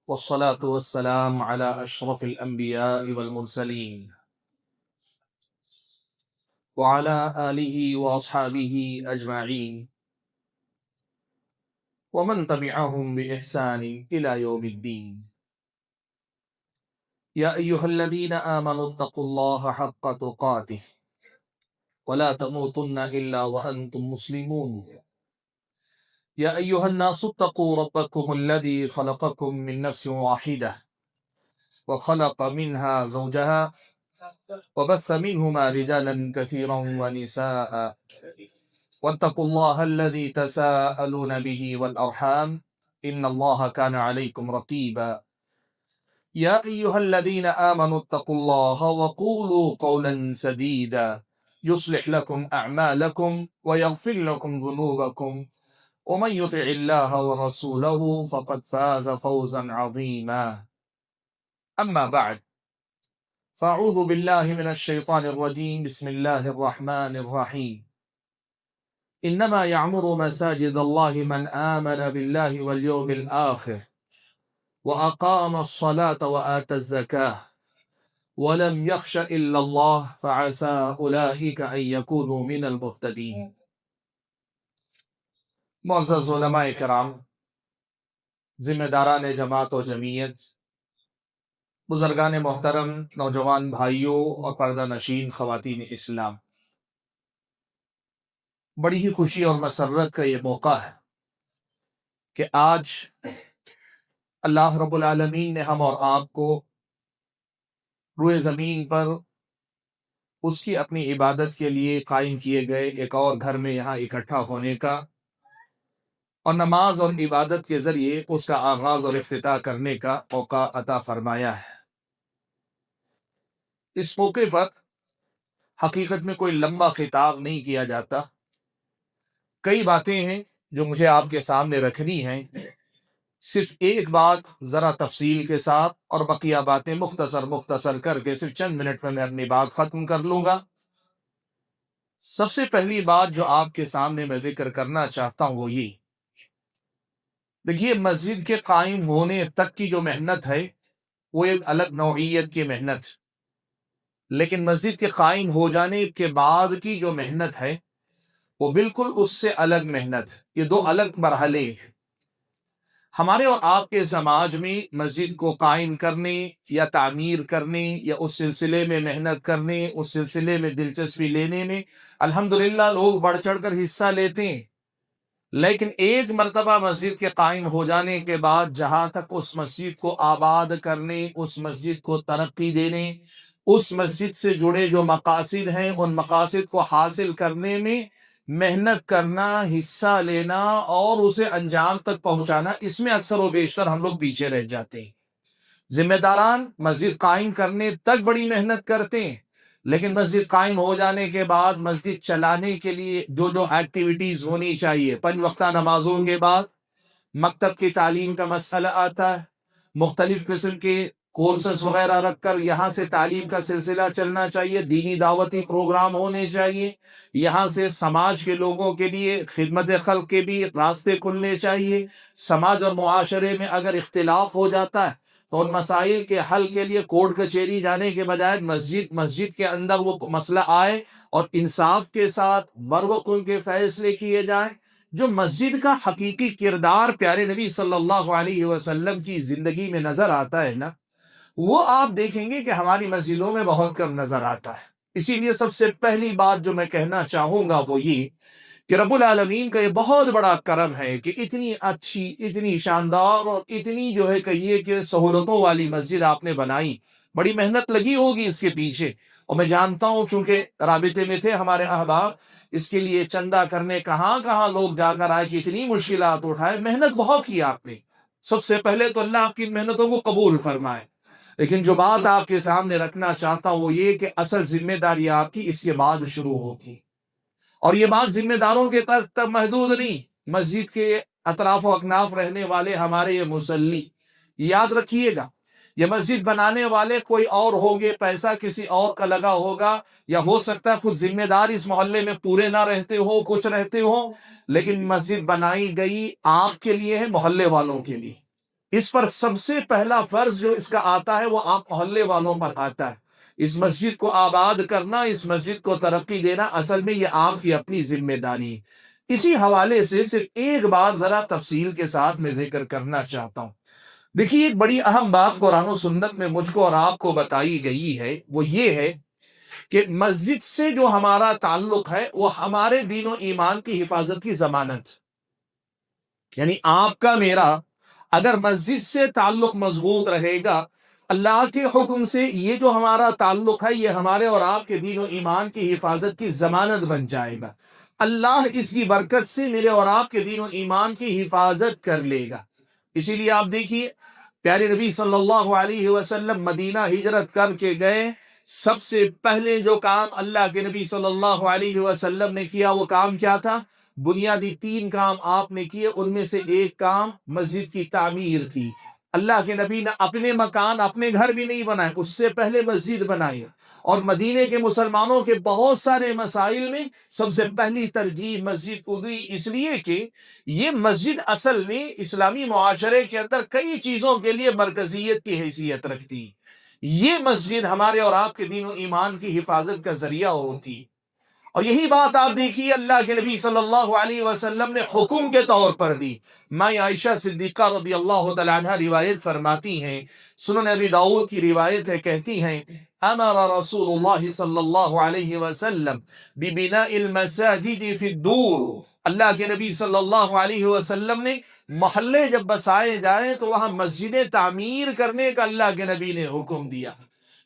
والصلاة والسلام على أشرف الأنبياء والمرسلين وعلى آله وأصحابه أجمعين ومن تبعهم بإحسان إلى يوم الدين. يا أيها الذين آمنوا اتقوا الله حق تقاته ولا تموتن إلا وأنتم مسلمون. يا أيها الناس اتقوا ربكم الذي خلقكم من نفس واحدة وخلق منها زوجها وبث منهما رجالا كثيرا ونساء واتقوا الله الذي تساءلون به والأرحام إن الله كان عليكم رقيبا. يا أيها الذين آمنوا اتقوا الله وقولوا قولا سديدا يصلح لكم أعمالكم ويغفر لكم ذنوبكم ومن يطع الله ورسوله فقد فاز فوزا عظيما. أما بعد، فأعوذ بالله من الشيطان الرجيم. بسم الله الرحمن الرحيم. إنما يعمر مساجد الله من آمن بالله واليوم الآخر وأقام الصلاة وآتى الزكاة ولم يخش إلا الله فعسى أولئك أن يكونوا من المهتدين. معزز علماء کرام، ذمہ داران جماعت و جمعیت، بزرگان محترم، نوجوان بھائیوں اور پردہ نشین خواتین اسلام، بڑی ہی خوشی اور مسرت کا یہ موقع ہے کہ آج اللہ رب العالمین نے ہم اور آپ کو روئے زمین پر اس کی اپنی عبادت کے لیے قائم کیے گئے ایک اور گھر میں یہاں اکٹھا ہونے کا اور نماز اور عبادت کے ذریعے اس کا آغاز اور افتتاح کرنے کا موقع عطا فرمایا ہے۔ اس موقع پر حقیقت میں کوئی لمبا خطاب نہیں کیا جاتا، کئی باتیں ہیں جو مجھے آپ کے سامنے رکھنی ہیں، صرف ایک بات ذرا تفصیل کے ساتھ اور بقیہ باتیں مختصر کر کے صرف چند منٹ میں اپنی بات ختم کر لوں گا۔ سب سے پہلی بات جو آپ کے سامنے میں ذکر کرنا چاہتا ہوں وہ یہ، دیکھیے، مسجد کے قائم ہونے تک کی جو محنت ہے وہ ایک الگ نوعیت کی محنت، لیکن مسجد کے قائم ہو جانے کے بعد کی جو محنت ہے وہ بالکل اس سے الگ محنت۔ یہ دو الگ مرحلے ہیں۔ ہمارے اور آپ کے سماج میں مسجد کو قائم کرنے یا تعمیر کرنے یا اس سلسلے میں محنت کرنے، اس سلسلے میں دلچسپی لینے میں الحمدللہ لوگ بڑھ چڑھ کر حصہ لیتے ہیں، لیکن ایک مرتبہ مسجد کے قائم ہو جانے کے بعد جہاں تک اس مسجد کو آباد کرنے، اس مسجد کو ترقی دینے، اس مسجد سے جڑے جو مقاصد ہیں ان مقاصد کو حاصل کرنے میں محنت کرنا، حصہ لینا اور اسے انجام تک پہنچانا، اس میں اکثر و بیشتر ہم لوگ پیچھے رہ جاتے ہیں۔ ذمہ داران مسجد قائم کرنے تک بڑی محنت کرتے ہیں، لیکن مسجد قائم ہو جانے کے بعد مسجد چلانے کے لیے جو ایکٹیویٹیز ہونی چاہیے، 5 وقتہ نمازوں کے بعد مکتب کی تعلیم کا مسئلہ آتا ہے، مختلف قسم کے کورسز وغیرہ رکھ کر یہاں سے تعلیم کا سلسلہ چلنا چاہیے، دینی دعوتی پروگرام ہونے چاہیے، یہاں سے سماج کے لوگوں کے لیے خدمت خلق کے بھی راستے کھلنے چاہیے۔ سماج اور معاشرے میں اگر اختلاف ہو جاتا ہے تو ان مسائل کے حل کے لیے کورٹ کچہری جانے کے بجائے مسجد کے اندر وہ مسئلہ آئے اور انصاف کے ساتھ بروقت ان کے فیصلے کیے جائیں۔ جو مسجد کا حقیقی کردار پیارے نبی صلی اللہ علیہ وسلم کی زندگی میں نظر آتا ہے نا، وہ آپ دیکھیں گے کہ ہماری مسجدوں میں بہت کم نظر آتا ہے۔ اسی لیے سب سے پہلی بات جو میں کہنا چاہوں گا وہ یہ کہ رب العالمین کا یہ بہت بڑا کرم ہے کہ اتنی اچھی، اتنی شاندار اور اتنی جو ہے کہیے کہ سہولتوں والی مسجد آپ نے بنائی۔ بڑی محنت لگی ہوگی اس کے پیچھے، اور میں جانتا ہوں چونکہ رابطے میں تھے ہمارے احباب، اس کے لیے چندہ کرنے کہاں کہاں لوگ جا کر آئے کہ اتنی مشکلات اٹھائے، محنت بہت کی آپ نے۔ سب سے پہلے تو اللہ آپ کی محنتوں کو قبول فرمائے۔ لیکن جو بات آپ کے سامنے رکھنا چاہتا ہوں وہ یہ کہ اصل ذمہ داری آپ کی اس کے بعد شروع ہوتی، اور یہ بات ذمہ داروں کے تک محدود نہیں، مسجد کے اطراف و اکناف رہنے والے ہمارے یہ مصلی، یاد رکھیے گا، یہ مسجد بنانے والے کوئی اور ہوں گے، پیسہ کسی اور کا لگا ہوگا، یا ہو سکتا ہے خود ذمہ دار اس محلے میں پورے نہ رہتے ہو، کچھ رہتے ہو، لیکن مسجد بنائی گئی آپ کے لیے ہے، محلے والوں کے لیے۔ اس پر سب سے پہلا فرض جو اس کا آتا ہے وہ آپ محلے والوں پر آتا ہے۔ اس مسجد کو آباد کرنا، اس مسجد کو ترقی دینا، اصل میں یہ آپ کی اپنی ذمہ داری ہے۔ اسی حوالے سے صرف ایک بات ذرا تفصیل کے ساتھ میں ذکر کرنا چاہتا ہوں۔ دیکھیے، ایک بڑی اہم بات قرآن و سنت میں مجھ کو اور آپ کو بتائی گئی ہے، وہ یہ ہے کہ مسجد سے جو ہمارا تعلق ہے وہ ہمارے دین و ایمان کی حفاظت کی ضمانت، یعنی آپ کا میرا اگر مسجد سے تعلق مضبوط رہے گا، اللہ کے حکم سے یہ جو ہمارا تعلق ہے یہ ہمارے اور آپ کے دین و ایمان کی حفاظت کی ضمانت بن جائے گا۔ اللہ اس کی برکت سے میرے اور آپ کے دین و ایمان کی حفاظت کر لے گا۔ اسی لیے آپ دیکھیے، پیارے نبی صلی اللہ علیہ وسلم مدینہ ہجرت کر کے گئے، سب سے پہلے جو کام اللہ کے نبی صلی اللہ علیہ وسلم نے کیا وہ کام کیا تھا؟ بنیادی 3 کام آپ نے کیے، ان میں سے ایک کام مسجد کی تعمیر کی۔ اللہ کے نبی نے اپنے مکان، اپنے گھر بھی نہیں بنائے، اس سے پہلے مسجد بنائی، اور مدینے کے مسلمانوں کے بہت سارے مسائل میں سب سے پہلی ترجیح مسجد کو دی، اس لیے کہ یہ مسجد اصل میں اسلامی معاشرے کے اندر کئی چیزوں کے لیے مرکزیت کی حیثیت رکھتی۔ یہ مسجد ہمارے اور آپ کے دین و ایمان کی حفاظت کا ذریعہ ہوتی، اور یہی بات آپ دیکھیے اللہ کے نبی صلی اللہ علیہ وسلم نے حکم کے طور پر دی۔ ماں عائشہ صدیقہ رضی اللہ تعالیٰ عنہ روایت فرماتی ہیں، سنن ابی داؤد کی روایت ہے، کہتی ہیں امر رسول اللہ صلی اللہ علیہ وسلم ببناء المساجد فی الدور، اللہ کے نبی صلی اللہ علیہ وسلم نے محلے جب بسائے جائیں تو وہاں مسجدیں تعمیر کرنے کا اللہ کے نبی نے حکم دیا۔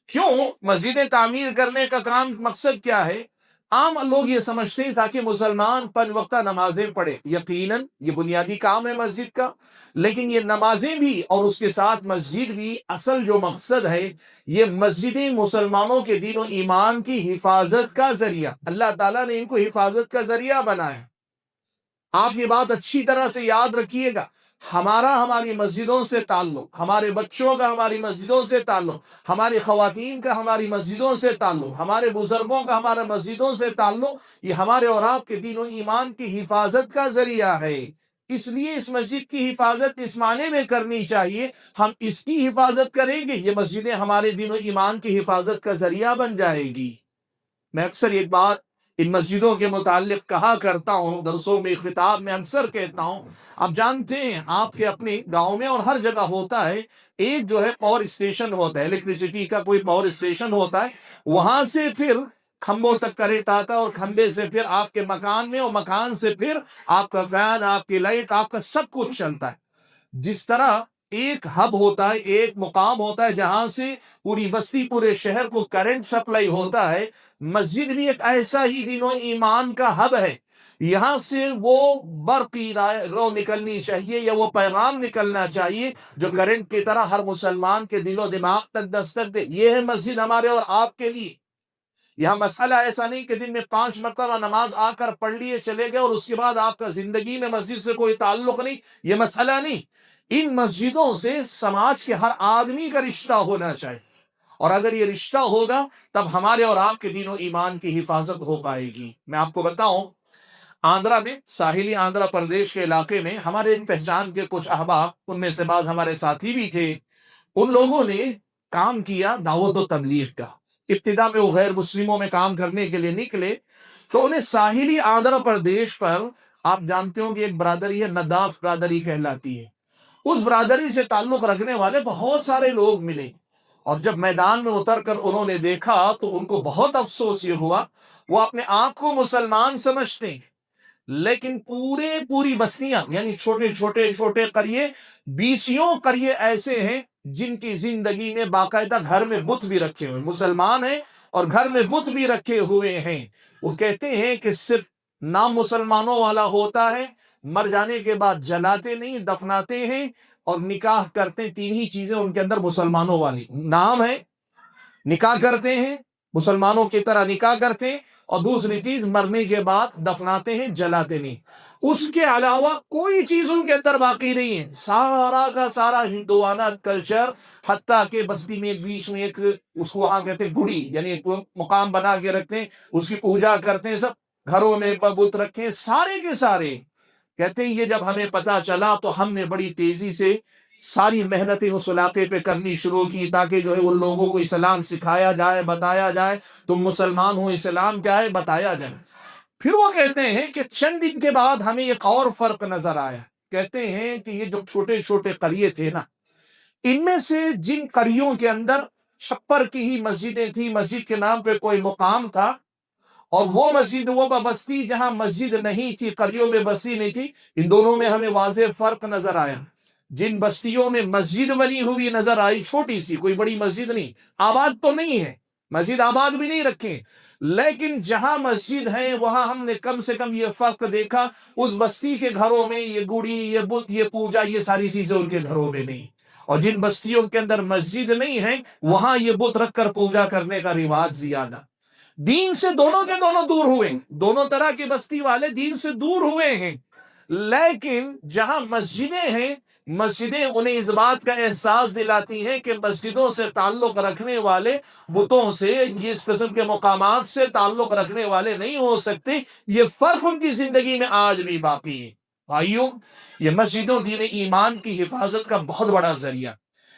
کیوں مسجدیں تعمیر کرنے کا کام مقصد کیا ہے؟ عام لوگ یہ سمجھتے ہیں تاکہ مسلمان 5 وقتہ نمازیں پڑھے، یقیناً یہ بنیادی کام ہے مسجد کا، لیکن یہ نمازیں بھی اور اس کے ساتھ مسجد بھی اصل جو مقصد ہے، یہ مسجدیں مسلمانوں کے دین و ایمان کی حفاظت کا ذریعہ، اللہ تعالیٰ نے ان کو حفاظت کا ذریعہ بنایا۔ آپ یہ بات اچھی طرح سے یاد رکھیے گا، ہماری مسجدوں سے تعلق، ہمارے بچوں کا ہماری مسجدوں سے تعلق، ہماری خواتین کا ہماری مسجدوں سے تعلق، ہمارے بزرگوں کا ہمارے مسجدوں سے تعلق، یہ ہمارے اور آپ کے دین و ایمان کی حفاظت کا ذریعہ ہے۔ اس لیے اس مسجد کی حفاظت اس معنی میں کرنی چاہیے، ہم اس کی حفاظت کریں گے، یہ مسجدیں ہمارے دین و ایمان کی حفاظت کا ذریعہ بن جائے گی۔ میں اکثر ایک بات ان مسجدوں کے متعلق کہا کرتا ہوں، درسوں میں، خطاب میں اکثر کہتا ہوں، آپ جانتے ہیں آپ کے اپنے گاؤں میں اور ہر جگہ ہوتا ہے، ایک جو ہے پاور اسٹیشن ہوتا ہے، الیکٹریسٹی کا کوئی پاور اسٹیشن ہوتا ہے، وہاں سے پھر کھمبوں تک کرنٹ آتا ہے، اور کھمبے سے پھر آپ کے مکان میں، اور مکان سے پھر آپ کا فین، آپ کی لائٹ، آپ کا سب کچھ چلتا ہے۔ جس طرح ایک ہب ہوتا ہے، ایک مقام ہوتا ہے جہاں سے پوری بستی، پورے شہر کو کرنٹ سپلائی ہوتا ہے، مسجد بھی ایک ایسا ہی دین و ایمان کا ہب ہے۔ یہاں سے وہ برقی رو نکلنی چاہیے، یا وہ پیغام نکلنا چاہیے جو کرنٹ کی طرح ہر مسلمان کے دل و دماغ تک دستک دے۔ یہ ہے مسجد ہمارے اور آپ کے لیے۔ یہاں مسئلہ ایسا نہیں کہ دن میں 5 مرتبہ نماز آ کر پڑھ لیے چلے گئے اور اس کے بعد آپ کا زندگی میں مسجد سے کوئی تعلق نہیں، یہ مسئلہ نہیں۔ ان مسجدوں سے سماج کے ہر آدمی کا رشتہ ہونا چاہیے، اور اگر یہ رشتہ ہوگا تب ہمارے اور آپ کے دین و ایمان کی حفاظت ہو پائے گی۔ میں آپ کو بتاؤں، آندھرا میں، ساحلی آندھرا پردیش کے علاقے میں ہمارے پہچان کے کچھ احباب، ان میں سے بعض ہمارے ساتھی بھی تھے، ان لوگوں نے کام کیا دعوت و تبلیغ کا۔ ابتدا میں وہ غیر مسلموں میں کام کرنے کے لیے نکلے، تو انہیں ساحلی آندھرا پردیش پر، آپ جانتے ہوں کہ ایک برادری ہے، نداف برادری کہلاتی ہے، اس برادری سے تعلق رکھنے والے بہت سارے لوگ ملے، اور جب میدان میں اتر کر انہوں نے دیکھا تو ان کو بہت افسوس یہ ہوا، وہ اپنے آپ کو مسلمان سمجھتے ہیں، لیکن پوری بستیاں، یعنی چھوٹے قریے، 20 قریے ایسے ہیں جن کی زندگی میں باقاعدہ گھر میں بت بھی رکھے ہوئے، مسلمان ہیں اور گھر میں بت بھی رکھے ہوئے ہیں۔ وہ کہتے ہیں کہ صرف نام مسلمانوں والا ہوتا ہے، مر جانے کے بعد جلاتے نہیں، دفناتے ہیں اور نکاح کرتے ہیں۔ 3 ہی چیزیں ان کے اندر مسلمانوں والی، نام ہے، نکاح کرتے ہیں، مسلمانوں کی طرح نکاح کرتے ہیں، اور دوسری چیز مرنے کے بعد دفناتے ہیں، جلاتے نہیں۔ اس کے علاوہ کوئی چیز ان کے اندر باقی نہیں ہے، سارا کا سارا ہندوانہ کلچر، حتیٰ کہ بستی میں بیچ میں ایک، اس کو وہاں کہتے ہیں گڑی، یعنی ایک مقام بنا کے رکھتے ہیں، اس کی پوجا کرتے ہیں، سب گھروں میں بت رکھے ہیں، سارے کے سارے کہتے ہیں یہ جب ہمیں پتا چلا تو ہم نے بڑی تیزی سے ساری محنتیں اس علاقے پہ کرنی شروع کی تاکہ جو ہے ان لوگوں کو اسلام سکھایا جائے، بتایا جائے، تم مسلمان ہو، اسلام کیا ہے بتایا جائے۔ پھر وہ کہتے ہیں کہ چند دن کے بعد ہمیں ایک اور فرق نظر آیا۔ کہتے ہیں کہ یہ جو چھوٹے چھوٹے قریے تھے نا، ان میں سے جن قریوں کے اندر چھپر کی ہی مسجدیں تھیں، مسجد کے نام پہ کوئی مقام تھا، اور وہ مسجد، وہ بستی جہاں مسجد نہیں تھی، قریوں میں بستی نہیں تھی، ان دونوں میں ہمیں واضح فرق نظر آیا۔ جن بستیوں میں مسجد بنی ہوئی نظر آئی، چھوٹی سی، کوئی بڑی مسجد نہیں، آباد تو نہیں ہے، مسجد آباد بھی نہیں رکھے، لیکن جہاں مسجد ہے وہاں ہم نے کم سے کم یہ فرق دیکھا، اس بستی کے گھروں میں یہ گڑی، یہ بت، یہ پوجا، یہ ساری چیزیں ان کے گھروں میں نہیں، اور جن بستیوں کے اندر مسجد نہیں ہے وہاں یہ بت رکھ کر پوجا کرنے کا رواج زیادہ۔ دین سے دونوں کے دونوں دور ہوئے، دونوں طرح کی بستی والے دین سے دور ہوئے ہیں، لیکن جہاں مسجدیں ہیں، مسجدیں انہیں اس بات کا احساس دلاتی ہیں کہ مسجدوں سے تعلق رکھنے والے بتوں سے، اس قسم کے مقامات سے تعلق رکھنے والے نہیں ہو سکتے۔ یہ فرق ان کی زندگی میں آج بھی باقی ہے۔ بھائیوں، یہ مسجدوں دین ایمان کی حفاظت کا بہت بڑا ذریعہ۔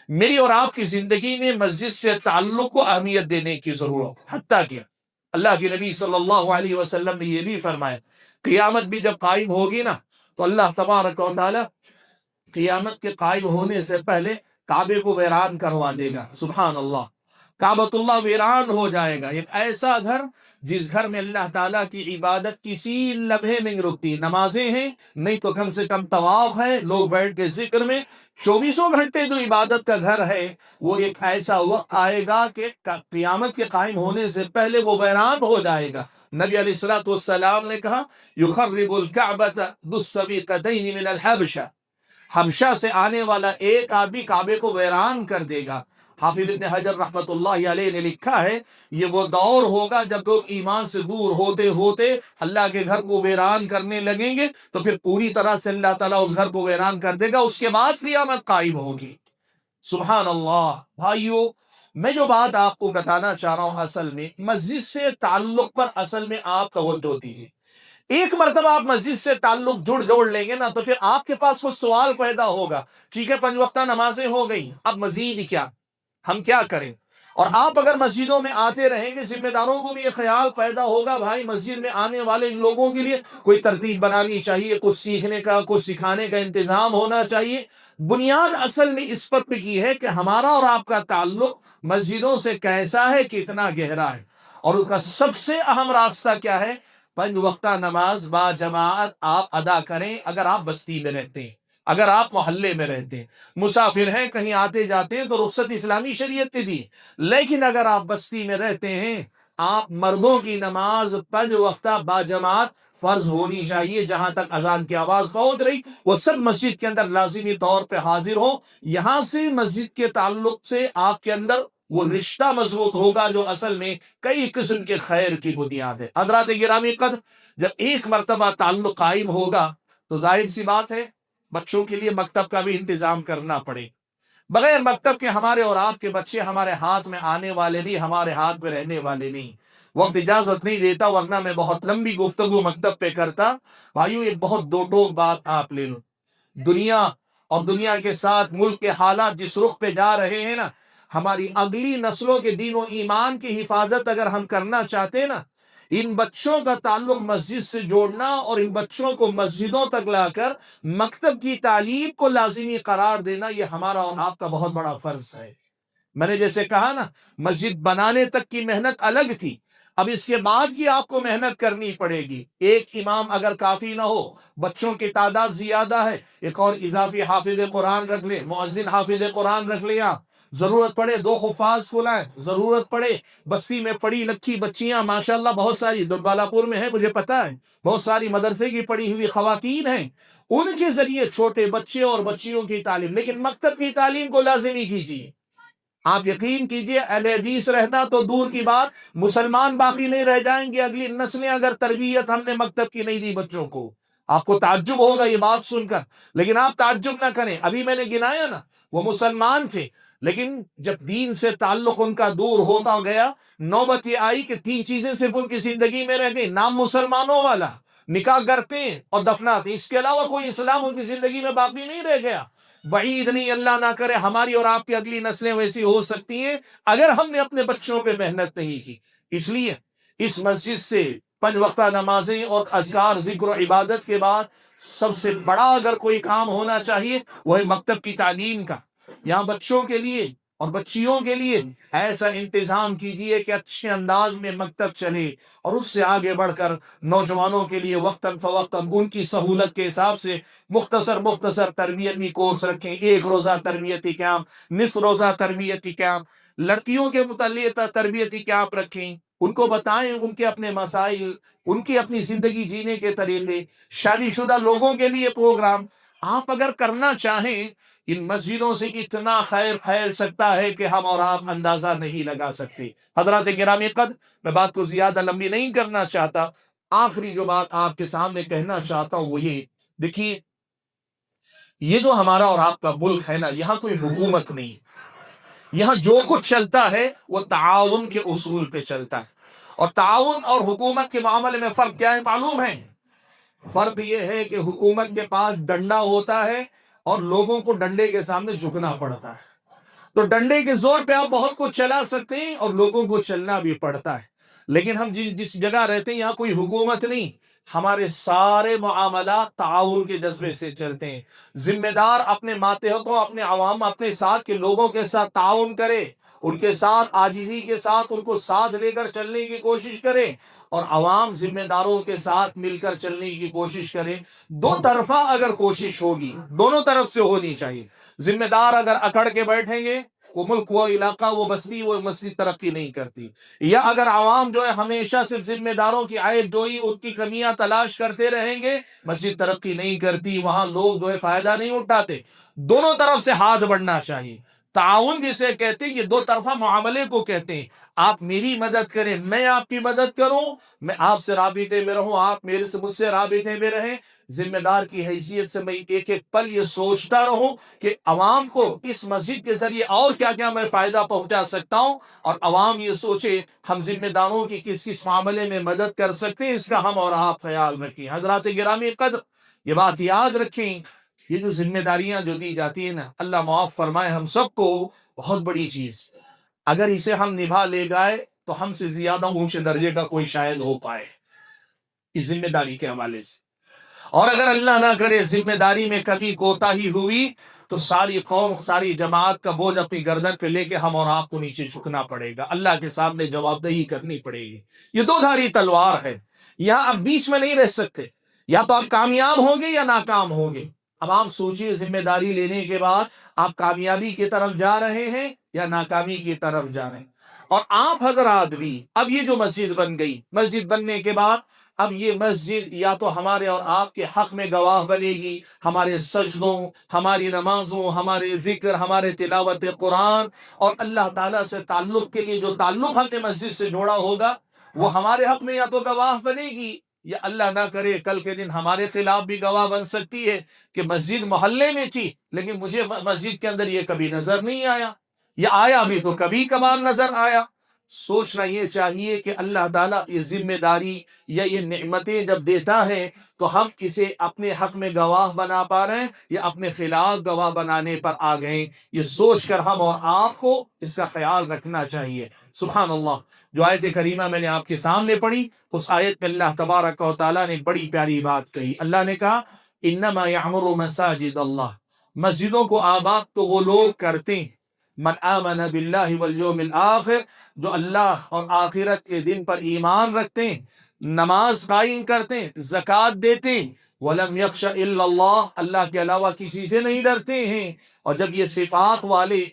میری اور آپ کی زندگی میں مسجد سے تعلق کو اہمیت دینے کی ضرورت، حتیٰ کہ اللہ کے نبی صلی اللہ علیہ وسلم نے یہ بھی فرمایا، قیامت بھی جب قائم ہوگی نا تو اللہ تبارک و تعالی قیامت کے قائم ہونے سے پہلے کعبے کو ویران کروا دے گا۔ سبحان اللہ، کعبۃ اللہ ویران ہو جائے گا، ایک ایسا گھر جس گھر میں اللہ تعالیٰ کی عبادت کسی لمحے نہیں رکتی، نمازیں ہیں نہیں تو کم سے کم طواف ہے، لوگ بیٹھ کے ذکر میں، 24 گھنٹے جو عبادت کا گھر ہے، وہ ایک ایسا وقت آئے گا کہ قیامت کے قائم ہونے سے پہلے وہ ویران ہو جائے گا۔ نبی علیہ الصلوۃ والسلام نے کہا، یخرب الکعبۃ ذو السبیقتین من الحبشہ، حبشہ سے آنے والا ایک آدمی کعبے کو ویران کر دے گا۔ حافظ ابن حجر رحمۃ اللہ علیہ نے لکھا ہے، یہ وہ دور ہوگا جب لوگ ایمان سے دور ہوتے ہوتے اللہ کے گھر کو ویران کرنے لگیں گے، تو پھر پوری طرح سے اللہ تعالیٰ اس گھر کو ویران کر دے گا، اس کے بعد قیامت قائم ہوگی۔ سبحان اللہ۔ بھائیو، میں جو بات آپ کو بتانا چاہ رہا ہوں، اصل میں مسجد سے تعلق پر اصل میں آپ توجہ دیجیے۔ ایک مرتبہ آپ مسجد سے تعلق جوڑ لیں گے نا تو پھر آپ کے پاس کچھ سوال پیدا ہوگا، ٹھیک ہے 5 وقتہ نمازیں ہو گئی، اب مزید کیا، ہم کیا کریں؟ اور آپ اگر مسجدوں میں آتے رہیں گے، ذمہ داروں کو بھی یہ خیال پیدا ہوگا، بھائی مسجد میں آنے والے لوگوں کے لیے کوئی ترتیب بنانی چاہیے، کچھ سیکھنے کا، کچھ سکھانے کا انتظام ہونا چاہیے۔ بنیاد اصل میں اس پر کی ہے کہ ہمارا اور آپ کا تعلق مسجدوں سے کیسا ہے، کتنا گہرا ہے، اور اس کا سب سے اہم راستہ کیا ہے؟ 5 وقتہ نماز با جماعت آپ ادا کریں۔ اگر آپ بستی میں رہتے ہیں، اگر آپ محلے میں رہتے ہیں، مسافر ہیں، کہیں آتے جاتے ہیں، تو رخصت اسلامی شریعت نے دی، لیکن اگر آپ بستی میں رہتے ہیں، آپ مردوں کی نماز 5 وقتہ با جماعت فرض ہونی چاہیے۔ جہاں تک اذان کی آواز پہنچ رہی، وہ سب مسجد کے اندر لازمی طور پہ حاضر ہو۔ یہاں سے مسجد کے تعلق سے آپ کے اندر وہ رشتہ مضبوط ہوگا جو اصل میں کئی قسم کے خیر کی بنیاد ہے۔ حضرات گرامی قدر، جب ایک مرتبہ تعلق قائم ہوگا تو ظاہر سی بات ہے بچوں کے لیے مکتب کا بھی انتظام کرنا پڑے۔ بغیر مکتب کے ہمارے اور آپ کے بچے ہمارے ہاتھ میں آنے والے نہیں، ہمارے ہاتھ میں رہنے والے نہیں۔ وقت اجازت نہیں دیتا، ورنہ میں بہت لمبی گفتگو مکتب پہ کرتا۔ بھائیو، ایک بہت دو ٹوک بات آپ لے لو، دنیا اور دنیا کے ساتھ ملک کے حالات جس رخ پہ جا رہے ہیں نا، ہماری اگلی نسلوں کے دین و ایمان کی حفاظت اگر ہم کرنا چاہتے ہیں نا، ان بچوں کا تعلق مسجد سے جوڑنا اور ان بچوں کو مسجدوں تک لا کر مکتب کی تعلیم کو لازمی قرار دینا، یہ ہمارا اور آپ کا بہت بڑا فرض ہے۔ میں نے جیسے کہا نا، مسجد بنانے تک کی محنت الگ تھی، اب اس کے بعد کی آپ کو محنت کرنی پڑے گی۔ ایک امام اگر کافی نہ ہو، بچوں کی تعداد زیادہ ہے، ایک اور اضافی حافظ قرآن رکھ لیں، مؤذن حافظ قرآن رکھ لیں، آپ ضرورت پڑے 2 حفاظ کو لائیں، ضرورت پڑے بستی میں پڑھی لکھی بچیاں ماشاءاللہ بہت ساری دلبالا پور میں ہے، مجھے پتا ہے بہت ساری مدرسے کی پڑھی ہوئی خواتین ہیں، ان کے ذریعے چھوٹے بچے اور بچیوں کی تعلیم، لیکن مکتب کی تعلیم کو لازمی کیجیے۔ آپ یقین کیجئے، اہل حدیث رہنا تو دور کی بات، مسلمان باقی نہیں رہ جائیں گے۔ اگلی نسلیں اگر تربیت ہم نے مکتب کی نہیں دی بچوں کو، آپ کو تعجب ہوگا یہ بات سن کر، لیکن آپ تعجب نہ کریں۔ ابھی میں نے گنایا نا، وہ مسلمان تھے، لیکن جب دین سے تعلق ان کا دور ہوتا گیا، نوبت یہ آئی کہ 3 چیزیں صرف ان کی زندگی میں رہ گئی، نام مسلمانوں والا، نکاح کرتے ہیں اور دفناتے ہیں، اس کے علاوہ کوئی اسلام ان کی زندگی میں باقی نہیں رہ گیا۔ بعید نہیں، اللہ نہ کرے ہماری اور آپ کی اگلی نسلیں ویسی ہو سکتی ہیں اگر ہم نے اپنے بچوں پہ محنت نہیں کی۔ اس لیے اس مسجد سے 5 وقتہ نمازیں اور اذکار، ذکر و عبادت کے بعد سب سے بڑا اگر کوئی کام ہونا چاہیے وہ ہے مکتب کی تعلیم کا۔ یہاں بچوں کے لیے اور بچیوں کے لیے ایسا انتظام کیجئے کہ اچھے انداز میں مکتب چلے، اور اس سے آگے بڑھ کر نوجوانوں کے لیے وقتاً فوقتاً ان کی سہولت کے حساب سے مختصر تربیتی کورس رکھیں، 1 روزہ تربیتی کیمپ، نصف روزہ تربیتی کیمپ، لڑکیوں کے متعلق تربیتی کیمپ رکھیں، ان کو بتائیں ان کے اپنے مسائل، ان کی اپنی زندگی جینے کے طریقے، شادی شدہ لوگوں کے لیے پروگرام۔ آپ اگر کرنا چاہیں ان مسجدوں سے اتنا خیر پھیل سکتا ہے کہ ہم اور آپ اندازہ نہیں لگا سکتے۔ حضرات گرامی قدر، میں بات کو زیادہ لمبی نہیں کرنا چاہتا، آخری جو بات آپ کے سامنے کہنا چاہتا ہوں وہ یہ، دیکھیے یہ جو ہمارا اور آپ کا ملک ہے نا، یہاں کوئی حکومت نہیں، یہاں جو کچھ چلتا ہے وہ تعاون کے اصول پہ چلتا ہے۔ اور تعاون اور حکومت کے معاملے میں فرق کیا ہے معلوم ہے؟ فرق یہ ہے کہ حکومت کے پاس ڈنڈا ہوتا ہے اور لوگوں کو ڈنڈے کے سامنے جھکنا پڑتا ہے۔ تو ڈنڈے کے زور پہ آپ بہت کچھ چلا سکتے ہیں اور لوگوں کو چلنا بھی پڑتا ہے، لیکن ہم جس جگہ رہتے ہیں یہاں کوئی حکومت نہیں، ہمارے سارے معاملات تعاون کے جذبے سے چلتے ہیں۔ ذمہ دار اپنے ماتحتوں، اپنے عوام، اپنے ساتھ کے لوگوں کے ساتھ تعاون کرے، ان کے ساتھ عاجزی کے ساتھ ان کو ساتھ لے کر چلنے کی کوشش کرے، اور عوام ذمہ داروں کے ساتھ مل کر چلنے کی کوشش کرے۔ دو طرفہ اگر کوشش ہوگی، دونوں طرف سے ہونی چاہیے۔ ذمہ دار اگر اکڑ کے بیٹھیں گے، وہ ملک، وہ علاقہ، وہ بستی، وہ مسجد ترقی نہیں کرتی۔ یا اگر عوام جو ہے ہمیشہ صرف ذمہ داروں کی عیب جوئی، ان کی کمیاں تلاش کرتے رہیں گے، مسجد ترقی نہیں کرتی، وہاں لوگ جو ہے فائدہ نہیں اٹھاتے۔ دونوں طرف سے ہاتھ بڑھنا چاہیے۔ تعاون جسے کہتے ہیں یہ 2 طرفہ معاملے کو کہتے ہیں۔ آپ میری مدد کریں، میں آپ کی مدد کروں، میں آپ سے رابطے میں رہوں، آپ مجھ سے رابطے میں رہیں۔ ذمہ دار کی حیثیت سے میں ایک ایک پل یہ سوچتا رہوں کہ عوام کو اس مسجد کے ذریعے اور کیا کیا میں فائدہ پہنچا سکتا ہوں، اور عوام یہ سوچے ہم ذمہ داروں کی کس کس معاملے میں مدد کر سکتے ہیں، اس کا ہم اور آپ خیال رکھیں۔ حضرات گرامی قدر، یہ بات یاد رکھیں، یہ جو ذمہ داریاں جو دی جاتی ہیں نا، اللہ معاف فرمائے ہم سب کو، بہت بڑی چیز، اگر اسے ہم نبھا لے گئے تو ہم سے زیادہ اونچے درجے کا کوئی شاید ہو پائے اس ذمہ داری کے حوالے سے۔ اور اگر اللہ نہ کرے ذمہ داری میں کبھی کوتاہی ہوئی تو ساری قوم، ساری جماعت کا بوجھ اپنی گردن پہ لے کے ہم اور آپ کو نیچے جھکنا پڑے گا، اللہ کے سامنے جواب دہی کرنی پڑے گی۔ یہ 2 دھاری تلوار ہے، یہاں آپ بیچ میں نہیں رہ سکتے، یا تو آپ کامیاب ہوں گے یا ناکام ہوں گے۔ اب آپ سوچیے ذمہ داری لینے کے بعد آپ کامیابی کی طرف جا رہے ہیں یا ناکامی کی طرف جا رہے ہیں۔ اور آپ حضرات بھی، اب یہ جو مسجد بن گئی، مسجد بننے کے بعد اب یہ مسجد یا تو ہمارے اور آپ کے حق میں گواہ بنے گی، ہمارے سجدوں، ہماری نمازوں، ہمارے ذکر، ہمارے تلاوت قرآن، اور اللہ تعالیٰ سے تعلق کے لیے جو تعلق ہم نے مسجد سے جوڑا ہوگا وہ ہمارے حق میں یا تو گواہ بنے گی، یا اللہ نہ کرے کل کے دن ہمارے خلاف بھی گواہ بن سکتی ہے کہ مسجد محلے میں تھی لیکن مجھے مسجد کے اندر یہ کبھی نظر نہیں آیا، یا آیا بھی تو کبھی کبھار نظر آیا۔ سوچنا یہ چاہیے کہ اللہ تعالیٰ یہ ذمہ داری یا یہ نعمتیں جب دیتا ہے تو ہم اسے اپنے حق میں گواہ بنا پا رہے ہیں یا اپنے خلاف گواہ بنانے پر آ گئے، یہ سوچ کر ہم اور آپ کو اس کا خیال رکھنا چاہیے۔ سبحان اللہ، جو آیت کریمہ میں نے آپ کے سامنے پڑھی، اس آیت میں اللہ تبارک و تعالیٰ نے بڑی پیاری بات کہی۔ اللہ نے کہا انما یعمر مساجد اللہ، مسجدوں کو آباد تو وہ لوگ کرتے ہیں من آمن باللہ والیوم الآخر، جو اللہ اور آخرت کے دن پر ایمان رکھتے ہیں، نماز قائم کرتے ہیں، زکوٰۃ دیتے ہیں، ولم یخش الا اللہ، اللہ کے علاوہ کسی سے نہیں ڈرتے ہیں۔ اور جب یہ صفات والے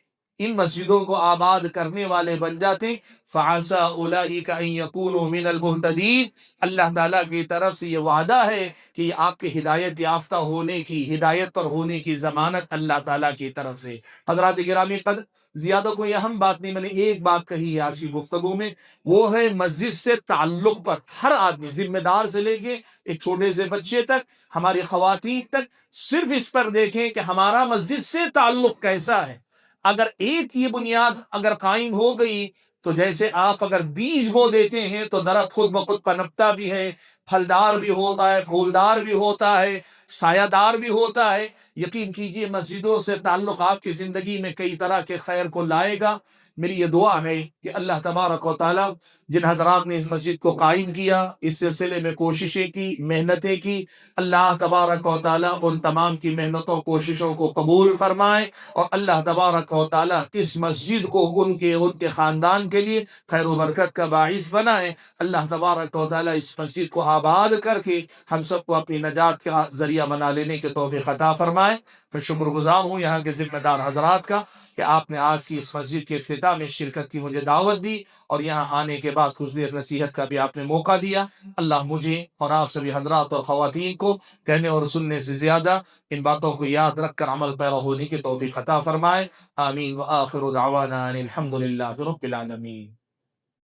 ان مسجدوں کو آباد کرنے والے بن جاتے فعسى اولئک ان یکونوا من المہتدین، اللہ تعالیٰ کی طرف سے یہ وعدہ ہے کہ یہ آپ کے ہدایت یافتہ ہونے کی، ہدایت پر ہونے کی ضمانت اللہ تعالیٰ کی طرف سے۔ حضرات گرامی قدر، زیادہ کوئی اہم بات نہیں، میں نے ایک بات کہی ہے آج کی گفتگو میں، وہ ہے مسجد سے تعلق پر ہر آدمی، ذمہ دار سے لے کے ایک چھوٹے سے بچے تک، ہماری خواتین تک، صرف اس پر دیکھیں کہ ہمارا مسجد سے تعلق کیسا ہے۔ اگر ایک یہ بنیاد اگر قائم ہو گئی تو جیسے آپ اگر بیج بو دیتے ہیں تو درخت خود بخود پنپتا بھی ہے، پھلدار بھی ہوتا ہے، پھولدار بھی ہوتا ہے، سایہ دار بھی ہوتا ہے۔ یقین کیجئے مسجدوں سے تعلق آپ کی زندگی میں کئی طرح کے خیر کو لائے گا۔ میری یہ دعا ہے کہ اللہ تبارک و تعالی جن حضرات نے اس مسجد کو قائم کیا، اس سلسلے میں کوششیں کی، محنتیں کی، اللہ تبارک و تعالی ان تمام کی محنتوں کوششوں کو قبول فرمائے، اور اللہ تبارک و تعالی اس مسجد کو ان کے خاندان کے لیے خیر و برکت کا باعث بنائے۔ اللہ تبارک و تعالی اس مسجد کو آباد کر کے ہم سب کو اپنی نجات کا ذریعہ بنا لینے کے توفیق عطا فرمائے۔ میں شکر گزار ہوں یہاں کے ذمہ دار حضرات کا کہ آپ نے آج کی اس مسجد کے افتتاح میں شرکت کی مجھے دعوت دی، اور یہاں آنے کے بعد کچھ دیر نصیحت کا بھی آپ نے موقع دیا۔ اللہ مجھے اور آپ سبھی حضرات اور خواتین کو کہنے اور سننے سے زیادہ ان باتوں کو یاد رکھ کر عمل پیرا ہونے کی توفیق عطا فرمائے۔ آمین وآخر دعوانا ان الحمد للہ رب العالمین۔